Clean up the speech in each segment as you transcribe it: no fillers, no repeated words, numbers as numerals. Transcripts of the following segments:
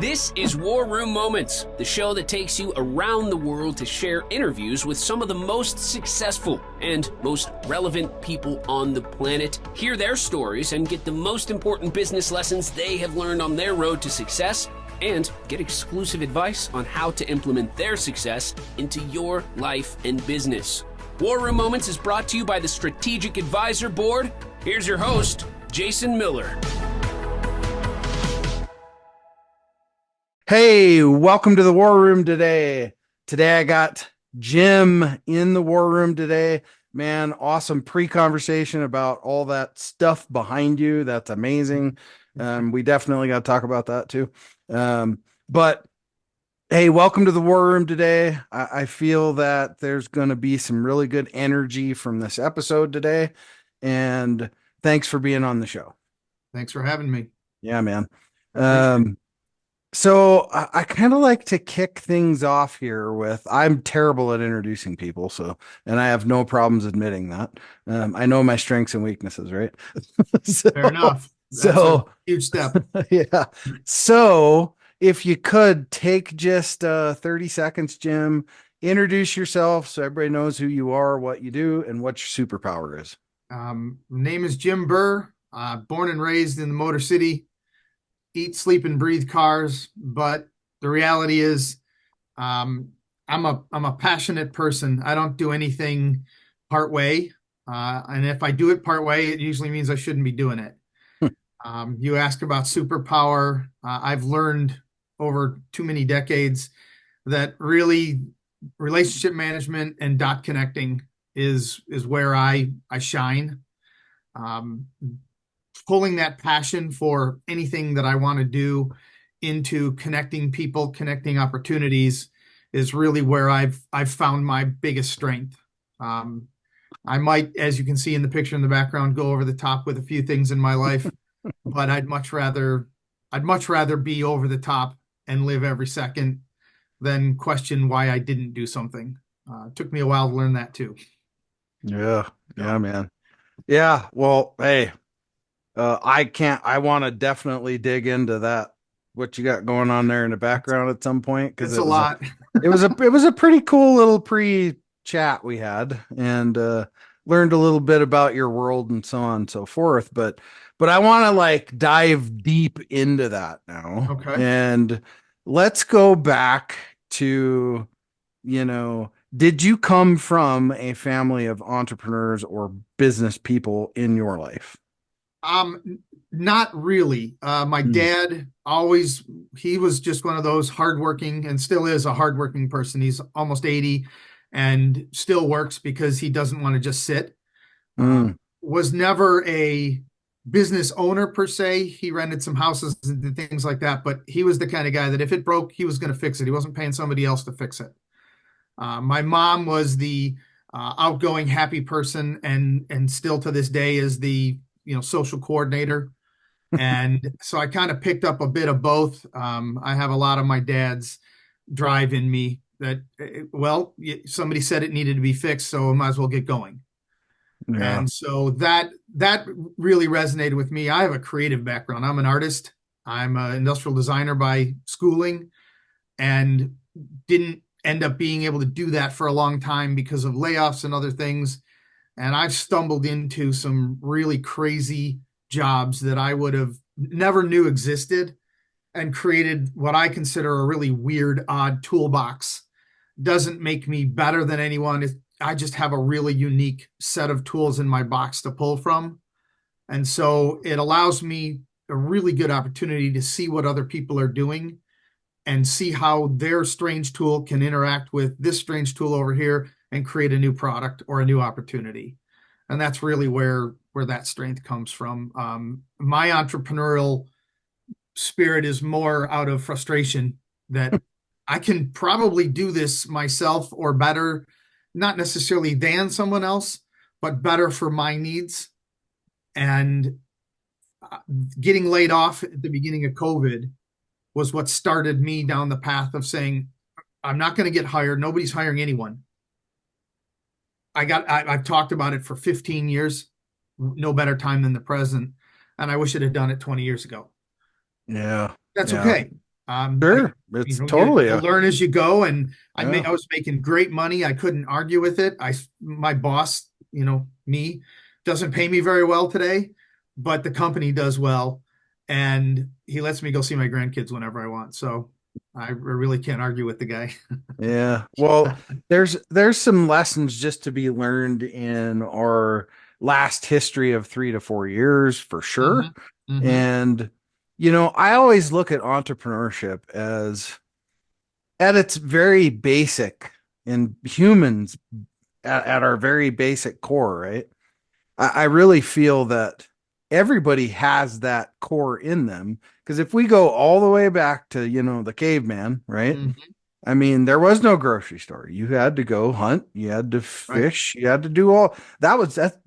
This is War Room Moments, the show that takes you around the world to share interviews with some of the most successful and most relevant people on the planet, hear their stories, and get the most important business lessons they have learned on their road to success, and get exclusive advice on how to implement their success into your life and business. War Room Moments is brought to you by the Strategic Advisor Board. Here's your host, Jason Miller. Hey, welcome to the War Room today. Today I got Jim in the War Room today. Man, awesome pre-conversation about all that stuff behind you. That's amazing. We definitely got to talk about that too. But hey, welcome to the War Room today. I feel that there's going to be some really good energy from this episode today. And thanks for being on the show. Thanks for having me. Yeah, man. So I kind of like to kick things off here with, I'm terrible at introducing people. And I have no problems admitting that. I know my strengths and weaknesses, right? Fair enough. That's a huge step. Yeah. So if you could take just 30 seconds, Jim, introduce yourself so everybody knows who you are, what you do, and what your superpower is. Name is Jim Bur, born and raised in the Motor City. Eat, sleep, and breathe cars, but the reality is, I'm a passionate person. I don't do anything part way, and if I do it part way, it usually means I shouldn't be doing it. You ask about superpower. I've learned over too many decades that really relationship management and dot connecting is where I shine. Pulling that passion for anything that I want to do into connecting people, connecting opportunities is really where I've found my biggest strength. I might, as you can see in the picture in the background, go over the top with a few things in my life, but I'd much rather be over the top and live every second than question why I didn't do something. It took me a while to learn that too. Yeah, man. Yeah, well, hey, I want to definitely dig into that, what you got going on there in the background at some point. Cause it's a lot. It was a pretty cool little pre-chat we had, and learned a little bit about your world and so on and so forth. But I want to like dive deep into that now. Okay. And let's go back to, did you come from a family of entrepreneurs or business people in your life? Not really. My dad he was just one of those hardworking, and still is a hardworking person. He's almost 80 and still works because he doesn't want to just sit. Was never a business owner per se. He rented some houses and things like that, but he was the kind of guy that if it broke, he was going to fix it. He wasn't paying somebody else to fix it. My mom was the outgoing, happy person, and still to this day is the social coordinator. And so I kind of picked up a bit of both. I have a lot of my dad's drive in me that, somebody said it needed to be fixed, so I might as well get going. Yeah. And so that really resonated with me. I have a creative background. I'm an artist. I'm an industrial designer by schooling, and didn't end up being able to do that for a long time because of layoffs and other things. And I've stumbled into some really crazy jobs that I would have never knew existed, and created what I consider a really weird, odd toolbox. Doesn't make me better than anyone. I just have a really unique set of tools in my box to pull from. And so it allows me a really good opportunity to see what other people are doing and see how their strange tool can interact with this strange tool over here and create a new product or a new opportunity. And that's really where that strength comes from. My entrepreneurial spirit is more out of frustration that I can probably do this myself or better, not necessarily than someone else, but better for my needs. And getting laid off at the beginning of COVID was what started me down the path of saying, I'm not going to get hired. Nobody's hiring anyone. I've talked about it for 15 years, no better time than the present. And I wish it had done it 20 years ago. Yeah. That's okay. Sure. It's totally You a, learn as you go, and yeah. I was making great money. I couldn't argue with it. My boss, me, doesn't pay me very well today, but the company does well, and he lets me go see my grandkids whenever I want. So I really can't argue with the guy. Yeah. Well, there's some lessons just to be learned in our last history of 3 to 4 years for sure. Hmm. Hmm. And I always look at entrepreneurship as at its very basic in humans at our very basic core, right? I really feel that everybody has that core in them. Because if we go all the way back to, the caveman, right? Hmm. I mean, there was no grocery store. You had to go hunt, you had to Right. fish, you had to do all that was that.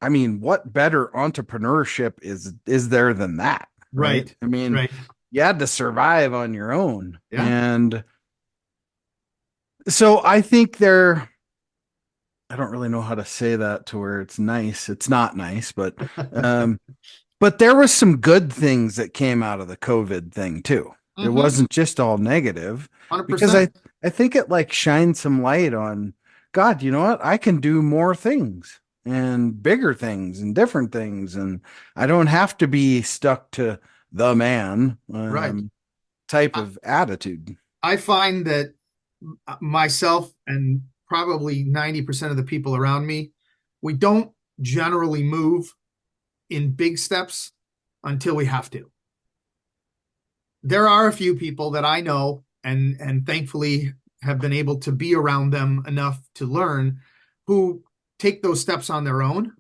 I mean, what better entrepreneurship is there than that, right? Right. I mean, Right. you had to survive on your own. Yeah. And so I think I don't really know how to say that to where it's nice. It's not nice, um, but there was some good things that came out of the COVID thing too. It Hmm. wasn't just all negative because 100%. I think it like shined some light on God, you know what? I can do more things and bigger things and different things. And I don't have to be stuck to the man Right. type I, of attitude. I find that myself and probably 90% of the people around me, we don't generally move in big steps until we have to. There are a few people that I know and thankfully have been able to be around them enough to learn who take those steps on their own.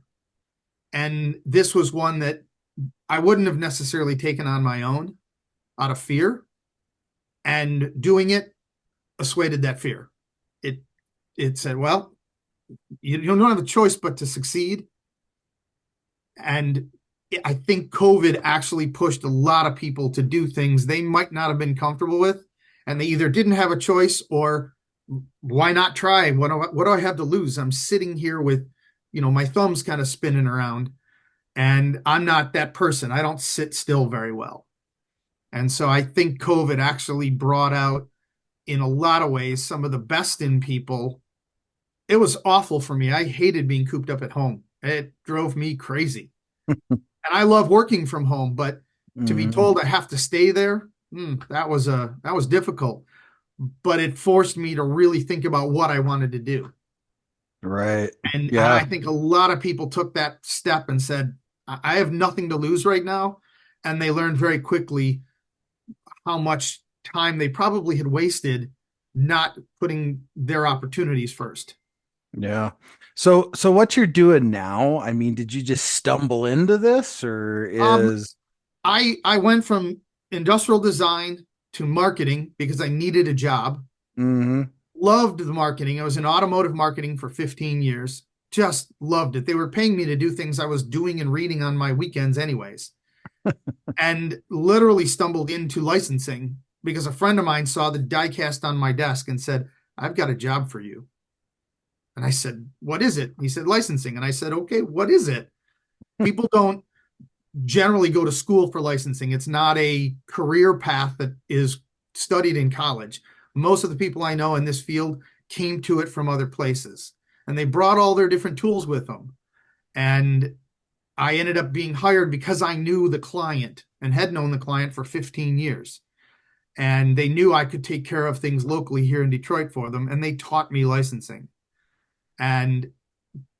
And this was one that I wouldn't have necessarily taken on my own out of fear. And doing it assuaded that fear. It it said, well, you don't have a choice but to succeed. And I think COVID actually pushed a lot of people to do things they might not have been comfortable with. And they either didn't have a choice or why not try? What do I have to lose? I'm sitting here with, my thumbs kind of spinning around, and I'm not that person. I don't sit still very well. And so I think COVID actually brought out, in a lot of ways, some of the best in people. It was awful for me. I hated being cooped up at home. It drove me crazy. And I love working from home, but to be Mhm. told I have to stay there, that was difficult. But it forced me to really think about what I wanted to do. Right. And I Yeah. think a lot of people took that step and said, I have nothing to lose right now. And they learned very quickly how much time they probably had wasted not putting their opportunities first. Yeah. So what you're doing now, I mean, did you just stumble into this or Um, is I went from industrial design to marketing because I needed a job. hmm Loved the marketing. I was in automotive marketing for 15 years. Just loved it. They were paying me to do things I was doing and reading on my weekends anyways. And literally stumbled into licensing because a friend of mine saw the die cast on my desk and said, "I've got a job for you." And I said, "What is it?" He said, "Licensing." And I said, "Okay, what is it?" People don't generally go to school for licensing. It's not a career path that is studied in college. Most of the people I know in this field came to it from other places, and they brought all their different tools with them. And I ended up being hired because I knew the client and had known the client for 15 years. And they knew I could take care of things locally here in Detroit for them. And they taught me licensing. And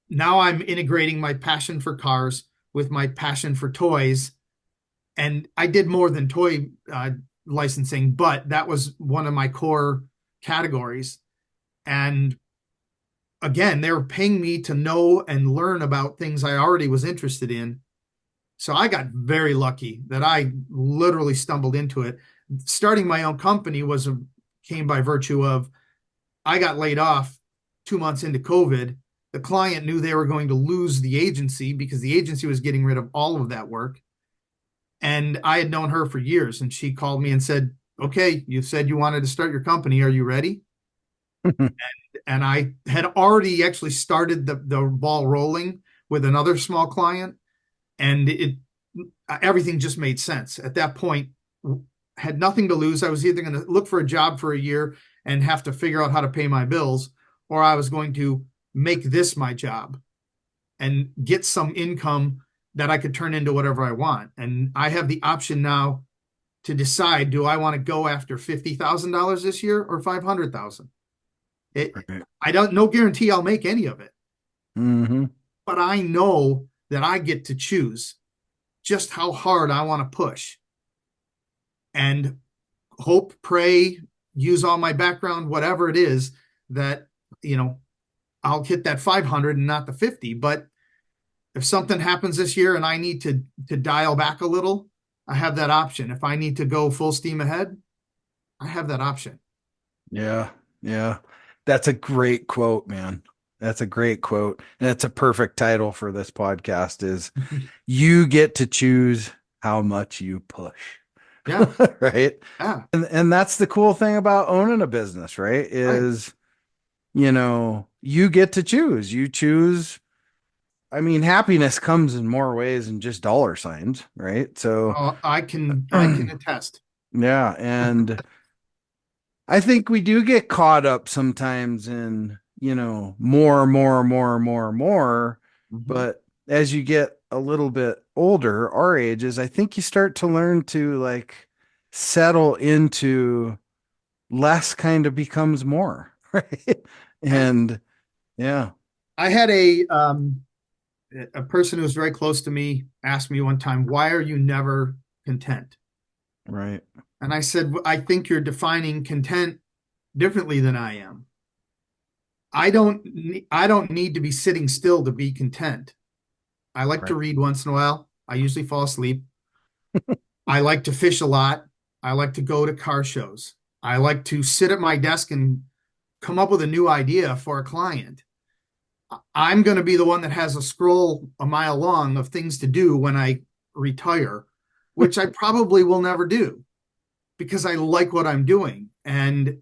now I'm integrating my passion for cars with my passion for toys. And I did more than toy licensing, but that was one of my core categories. And again, they were paying me to know and learn about things I already was interested in. So I got very lucky that I literally stumbled into it. Starting my own company came by virtue of I got laid off 2 months into COVID. The client knew they were going to lose the agency because the agency was getting rid of all of that work. And I had known her for years, and she called me and said, "Okay, you said you wanted to start your company. Are you ready?" And I had already actually started the ball rolling with another small client, and it everything just made sense. At that point, had nothing to lose. I was either going to look for a job for a year and have to figure out how to pay my bills, or I was going to make this my job and get some income that I could turn into whatever I want. And I have the option now to decide, do I want to go after $50,000 this year or 500,000? Right. I don't, no guarantee I'll make any of it, Mm-hmm. but I know that I get to choose just how hard I want to push and hope, pray, use all my background, whatever it is, that, I'll hit that 500 and not the 50. But if something happens this year and I need to dial back a little, I have that option. If I need to go full steam ahead, I have that option. Yeah. Yeah. That's a great quote, man. That's a great quote. And that's a perfect title for this podcast is you get to choose how much you push. Yeah. Right. Yeah. And that's the cool thing about owning a business, right? Is, you get to choose. You choose. I mean, happiness comes in more ways than just dollar signs, right? So I can attest. yeah. And I think we do get caught up sometimes in, more, more, more, more, more. Mhm. But as you get a little bit older, our ages, I think you start to learn to like settle into less kind of becomes more, right? Yeah. And yeah, I had a person who was very close to me asked me one time, "Why are you never content?" right, And I said, "I think you're defining content differently than I am. I don't need to be sitting still to be content. I like to right, read once in a while. I usually fall asleep. I like to fish a lot. I like to go to car shows. I like to sit at my desk and come up with a new idea for a client. I'm going to be the one that has a scroll a mile long of things to do when I retire, which I probably will never do because I like what I'm doing. And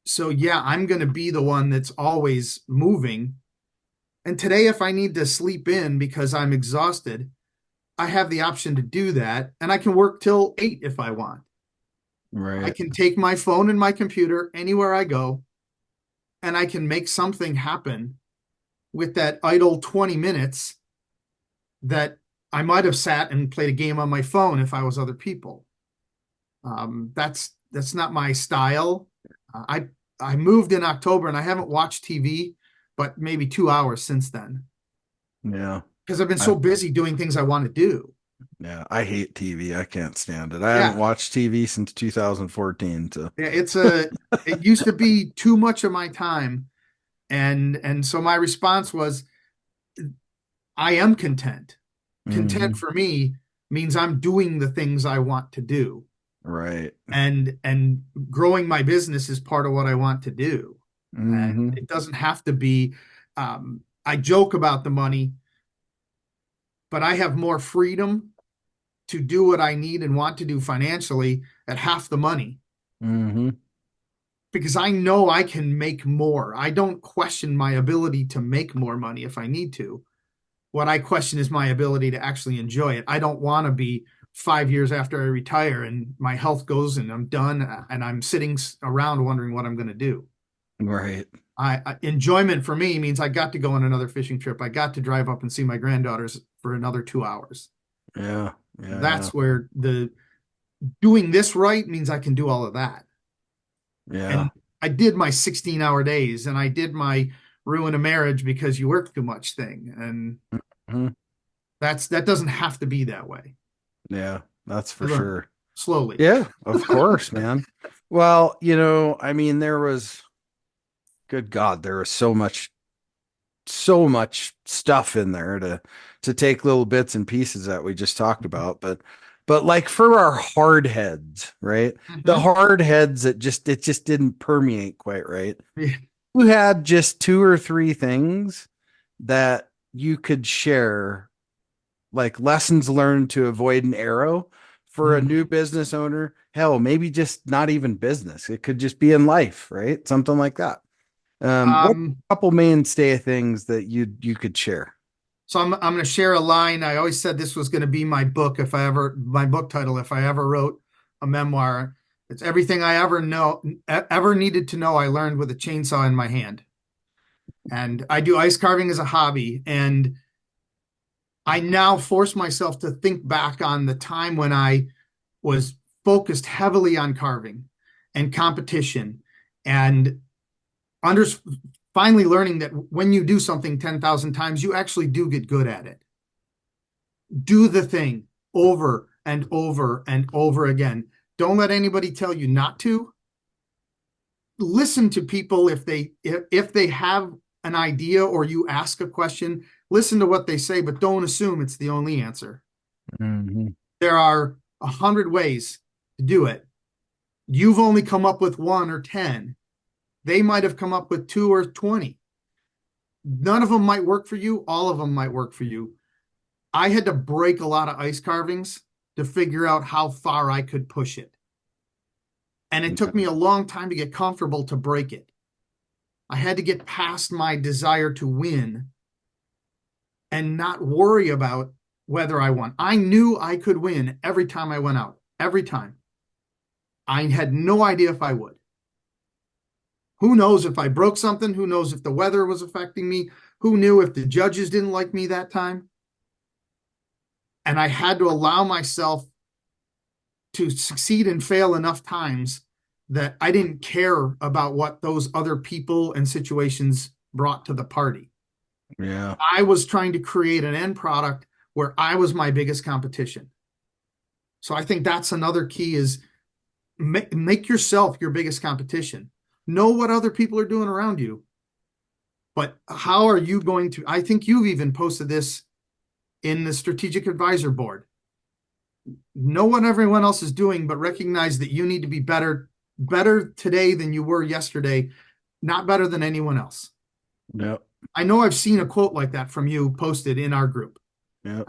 so, yeah, I'm going to be the one that's always moving. And today, if I need to sleep in because I'm exhausted, I have the option to do that. And I can work till 8 if I want. I right. can take my phone and my computer anywhere I go, and I can make something happen with that idle 20 minutes that I might have sat and played a game on my phone if I was other people. That's not my style. I moved in October and I haven't watched TV, but maybe 2 hours since then Yeah. because I've been I, so busy doing things I want to do. yeah. I hate TV. I can't stand it. I haven't Yeah, watched TV since 2014. So, yeah. It used to be too much of my time, and so my response was, I am content. Content mhm, for me means I'm doing the things I want to do, right. and growing my business is part of what I want to do. And Hmm. it doesn't have to be. I joke about the money, but I have more freedom to do what I need and want to do financially at half the money Hmm. because I know I can make more. I don't question my ability to make more money if I need to. What I question is my ability to actually enjoy it. I don't want to be 5 years after I retire and my health goes and I'm done and I'm sitting around wondering what I'm going to do. Right. Enjoyment for me means I got to go on another fishing trip. I got to drive up and see my granddaughters for another 2 hours. Yeah. Yeah. Yeah. That's where the doing this right means I can do all of that. Yeah. And I did my 16-hour days and I did my ruin a marriage because you work too much thing. And Mhm. that doesn't have to be that way. Yeah. That's I for learned sure. slowly. Yeah. Of course, man. Well, I mean, good God, there was so much stuff in there to take little bits and pieces that we just talked about, but like for our hard heads, right? The Mhm. hard heads that it just didn't permeate quite right. Yeah. You had just two or three things that you could share, like lessons learned to avoid an arrow for a Mhm. new business owner. Hell, maybe just not even business. It could just be in life, right? Something like that. What Um, couple mainstay things that you could share? so I'm going to share a line. I always said this was going to be my book my book title if I ever wrote a memoir. It's everything I ever needed to know. I learned with a chainsaw in my hand. And I do ice carving as a hobby. And I now force myself to think back on the time when I was focused heavily on carving and competition and under, finally learning that when you do something 10,000 times, you actually do get good at it. Do the thing over and over and over again. Don't let anybody tell you not to. Listen to people if they have an idea or you ask a question, listen to what they say, but don't assume it's the only answer. Mm-hmm. There are 100 ways to do it. You've only come up with 1 or 10. They might have come up with 2 or 20. None of them might work for you. All of them might work for you. I had to break a lot of ice carvings to figure out how far I could push it. And it took me a long time to get comfortable to break it. I had to get past my desire to win and not worry about whether I won. I knew I could win every time I went out, every time. I had no idea if I would. Who knows if I broke something? Who knows if the weather was affecting me? Who knew if the judges didn't like me that time? And I had to allow myself to succeed and fail enough times that I didn't care about what those other people and situations brought to the party. Yeah. I was trying to create an end product where I was my biggest competition. So I think that's another key is make yourself your biggest competition. Know what other people are doing around you. But how are you going to, I think you've even posted this in the strategic advisor board. Know what everyone else is doing, but recognize that you need to be better today than you were yesterday, not better than anyone else. Yep. I know I've seen a quote like that from you posted in our group. Yep.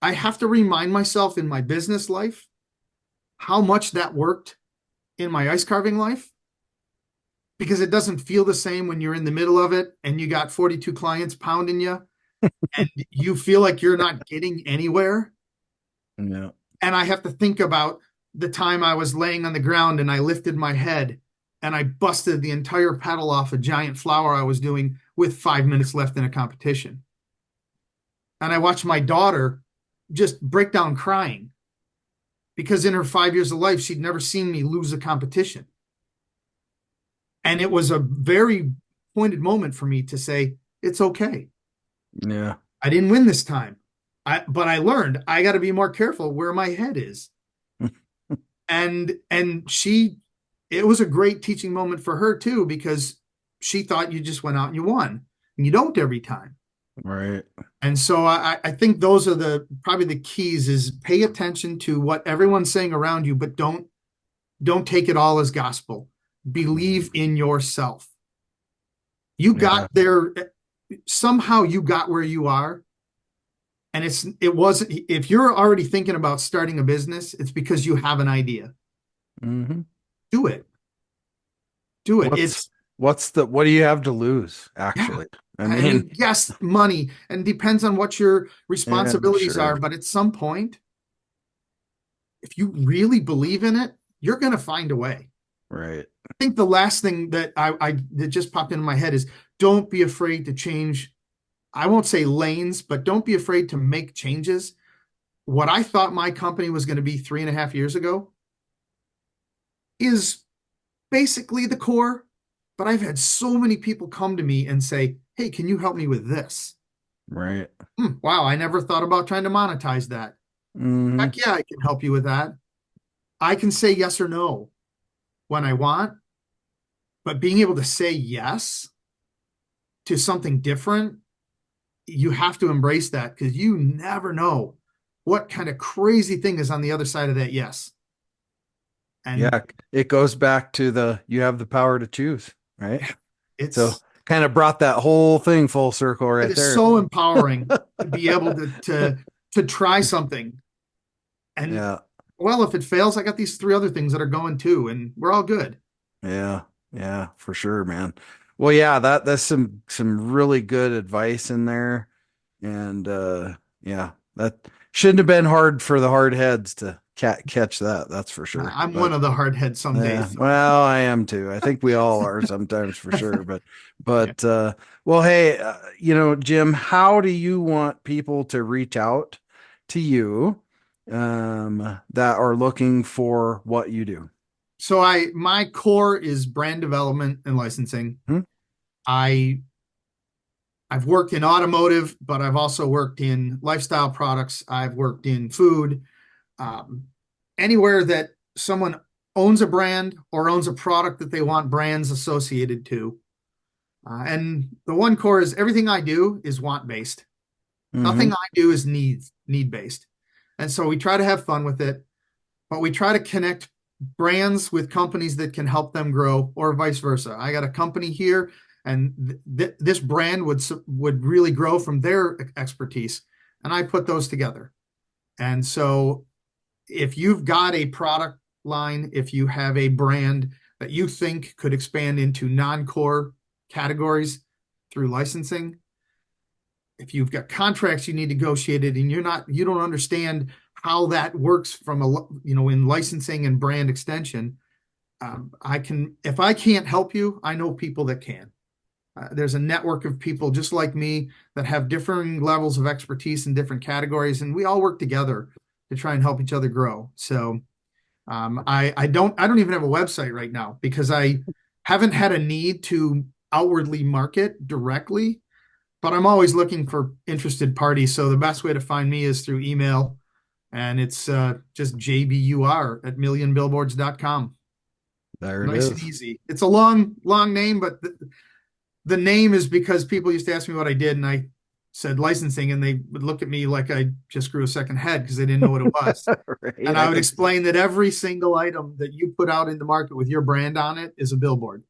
I have to remind myself in my business life how much that worked in my ice carving life, because it doesn't feel the same when you're in the middle of it and you got 42 clients pounding you and you feel like you're not getting anywhere. Yeah. And I have to think about the time I was laying on the ground and I lifted my head and I busted the entire pedal off a giant flower I was doing with 5 minutes left in a competition. And I watched my daughter just break down crying because in her 5 years of life, she'd never seen me lose a competition. And it was a very pointed moment for me to say, it's okay. Yeah. I didn't win this time. But I learned I got to be more careful where my head is. and it was a great teaching moment for her too, because she thought you just went out and you won, and you don't every time. Right. And so I think those are probably the keys is pay attention to what everyone's saying around you, but don't take it all as gospel. Believe in yourself. You got there. Somehow you got where you are. And it wasn't, if you're already thinking about starting a business, it's because you have an idea. Mm-hmm. Do it. What do you have to lose, actually? Yeah. I mean, yes, money, and depends on what your responsibilities sure. are. But at some point, if you really believe in it, you're going to find a way. Right. I think the last thing that that just popped into my head is don't be afraid to change. I won't say lanes, but don't be afraid to make changes. What I thought my company was going to be 3.5 years ago is basically the core. But I've had so many people come to me and say, hey, can you help me with this? Right. Wow, I never thought about trying to monetize that. Mm-hmm. Heck yeah, I can help you with that. I can say yes or no when I want, but being able to say yes to something different, you have to embrace that, because you never know what kind of crazy thing is on the other side of that yes. And yeah, it goes back to you have the power to choose, right? It's so kind of brought that whole thing full circle right it is there. so empowering to be able to try something. And well, if it fails, I got these 3 other things that are going too, and we're all good. Yeah, for sure, man. Well, yeah, that's some really good advice in there. And yeah, that shouldn't have been hard for the hard heads to catch that. That's for sure. I'm But one of the hard heads some yeah, days. So, well, I am too. I think we all are sometimes for sure. But, yeah. but, well, hey, Jim, how do you want people to reach out to you, that are looking for what you do? So my core is brand development and licensing. Hmm? I I've worked in automotive, but I've also worked in lifestyle products. I've worked in food. Um, Anywhere that someone owns a brand or owns a product that they want brands associated to. And the one core is everything I do is want based. Mm-hmm. Nothing I do is need based. And so we try to have fun with it, but we try to connect brands with companies that can help them grow, or vice versa. I got a company here, and this brand would really grow from their expertise, and I put those together. And so, if you've got a product line, if you have a brand that you think could expand into non-core categories through licensing, if you've got contracts you need negotiated and you don't understand how that works from in licensing and brand extension, if I can't help you, I know people that can. There's a network of people just like me that have differing levels of expertise in different categories, and we all work together to try and help each other grow. So I don't even have a website right now because I haven't had a need to outwardly market directly, but I'm always looking for interested parties. So the best way to find me is through email, and it's just jbur@millionbillboards.com. There it Nice and is. easy. It's a long name, but the name is because people used to ask me what I did, and I said licensing, and they would look at me like I just grew a second head because they didn't know what it was. Right. And I would explain that every single item that you put out in the market with your brand on it is a billboard.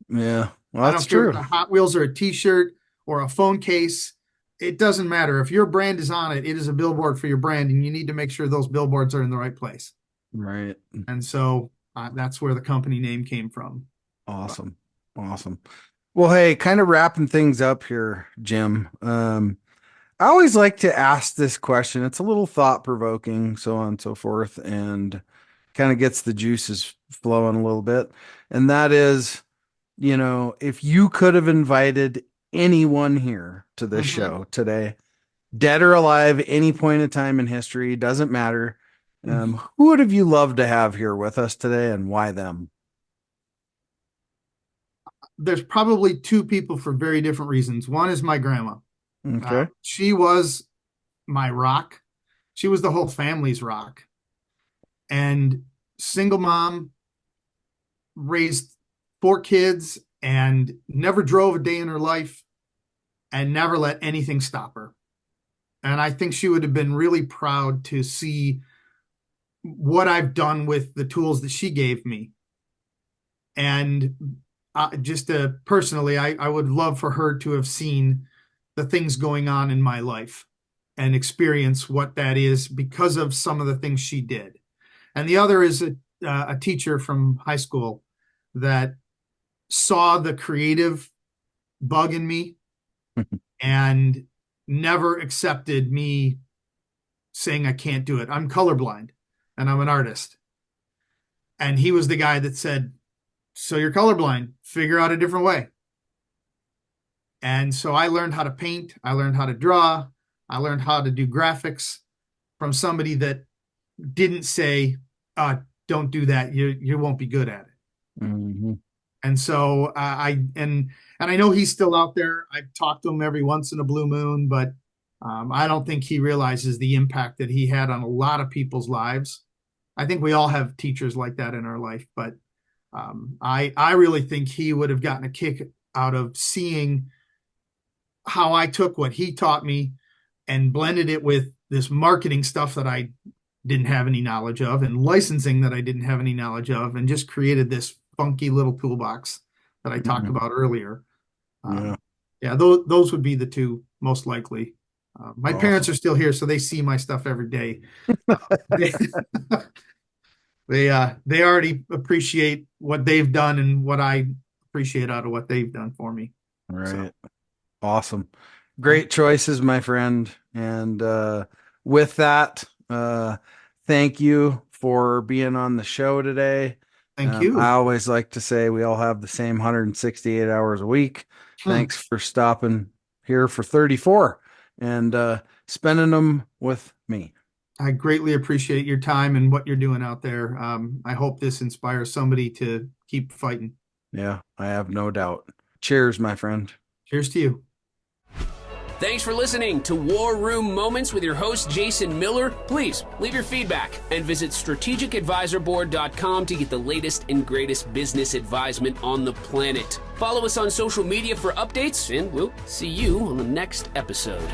Yeah. Well, I that's don't care if true. it's a Hot Wheels or a T-shirt or a phone case. It doesn't matter. If your brand is on it, it is a billboard for your brand, and you need to make sure those billboards are in the right place. Right. And so that's where the company name came from. But Awesome. Awesome. Well, hey, kind of wrapping things up here, Jim. I always like to ask this question. It's a little thought provoking, so on and so forth, and kind of gets the juices flowing a little bit. And that is, if you could have invited anyone here to this mhm. show today, dead or alive, any point in time in history, doesn't matter. Who would have you loved to have here with us today, and why them? There's probably two people for very different reasons. One is my grandma. Okay. She was my rock. She was the whole family's rock. And single mom, raised four kids, and never drove a day in her life, and never let anything stop her. And I think she would have been really proud to see what I've done with the tools that she gave me. And just personally, I would love for her to have seen the things going on in my life and experience what that is because of some of the things she did. And the other is a teacher from high school that saw the creative bug in me and never accepted me saying I can't do it. I'm colorblind and I'm an artist. And he was the guy that said, so you're colorblind, figure out a different way. And so I learned how to paint, I learned how to draw, I learned how to do graphics from somebody that didn't say, don't do that, you won't be good at it. Hmm. And so and I know he's still out there. I've talked to him every once in a blue moon, but I don't think he realizes the impact that he had on a lot of people's lives. I think we all have teachers like that in our life, but I really think he would have gotten a kick out of seeing how I took what he taught me and blended it with this marketing stuff that I didn't have any knowledge of, and licensing that I didn't have any knowledge of, and just created this funky little toolbox that I talked Hmm. about earlier. Yeah. Yeah, those would be the two most likely. My parents Awesome. are still here, so they see my stuff every day. They they already appreciate what they've done and what I appreciate out of what they've done for me. All So right. Awesome. yeah. Great choices, my friend. And with that, thank you for being on the show today. Thank you. I always like to say we all have the same 168 hours a week. Thanks for stopping here for 34 and spending them with me. I greatly appreciate your time and what you're doing out there. I hope this inspires somebody to keep fighting. Yeah, I have no doubt. Cheers, my friend. Cheers to you. Thanks for listening to War Room Moments with your host, Jason Miller. Please leave your feedback and visit strategicadvisorboard.com to get the latest and greatest business advisement on the planet. Follow us on social media for updates, and we'll see you on the next episode.